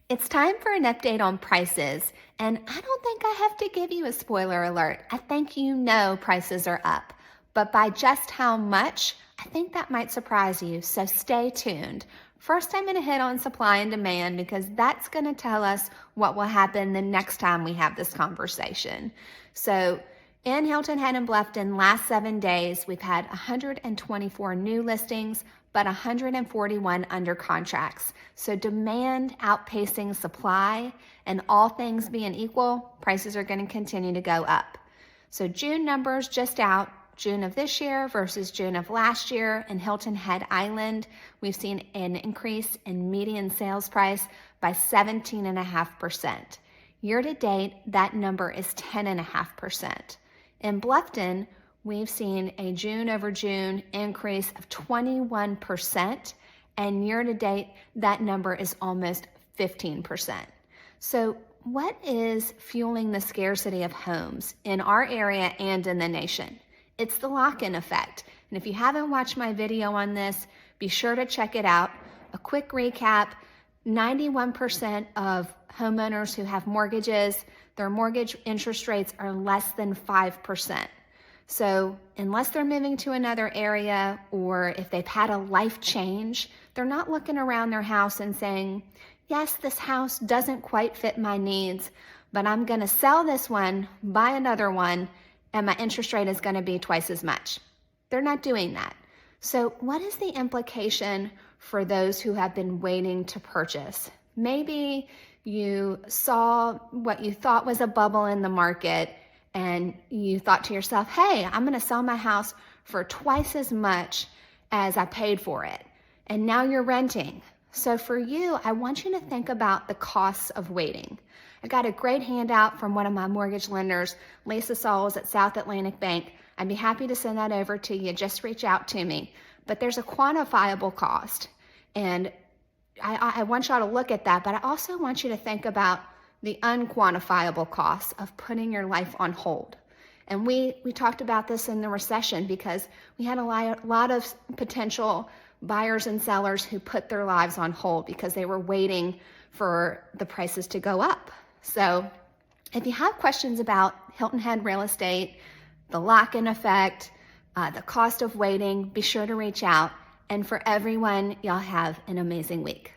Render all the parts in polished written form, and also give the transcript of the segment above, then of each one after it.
It's time for an update on prices, and I don't think I have to give you a spoiler alert. I think you know prices are up, but by just how much, I think that might surprise you, so stay tuned. First, I'm going to hit on supply and demand because that's going to tell us what will happen the next time we have this conversation. So in Hilton Head and Bluffton, last 7 days, we've had 124 new listings, but 141 under contracts. So demand outpacing supply, and all things being equal, prices are going to continue to go up. So June numbers just out, June of this year versus June of last year in Hilton Head Island, we've seen an increase in median sales price by 17.5%. Year to date, that number is 10.5%. In Bluffton, we've seen a June over June increase of 21%, and year to date, that number is almost 15%. So what is fueling the scarcity of homes in our area and in the nation? It's the lock-in effect. And if you haven't watched my video on this, be sure to check it out. A quick recap, 91% of homeowners who have mortgages, their mortgage interest rates are less than 5%. So unless they're moving to another area or if they've had a life change, they're not looking around their house and saying, yes, this house doesn't quite fit my needs, but I'm going to sell this one, buy another one, and my interest rate is going to be twice as much. They're not doing that. So what is the implication for those who have been waiting to purchase? Maybe you saw what you thought was a bubble in the market and you thought to yourself, hey, I'm going to sell my house for twice as much as I paid for it. And now you're renting. So for you, I want you to think about the costs of waiting. I got a great handout from one of my mortgage lenders, Lisa Sauls at South Atlantic Bank. I'd be happy to send that over to you. Just reach out to me. But there's a quantifiable cost. And I want y'all to look at that, but I also want you to think about the unquantifiable costs of putting your life on hold. And we talked about this in the recession because we had a lot of potential buyers and sellers who put their lives on hold because they were waiting for the prices to go up. So if you have questions about Hilton Head real estate, the lock-in effect, the cost of waiting, be sure to reach out. And for everyone, y'all have an amazing week.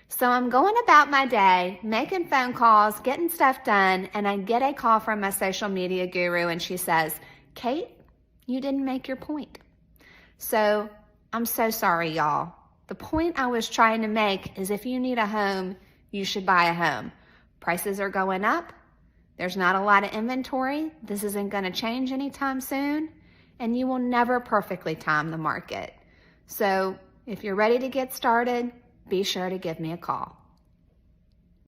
So I'm going about my day, making phone calls, getting stuff done, and I get a call from my social media guru, and she says, Kate, you didn't make your point. So I'm so sorry, y'all. The point I was trying to make is if you need a home, you should buy a home. Prices are going up. There's not a lot of inventory. This isn't going to change anytime soon, and you will never perfectly time the market. So if you're ready to get started, be sure to give me a call.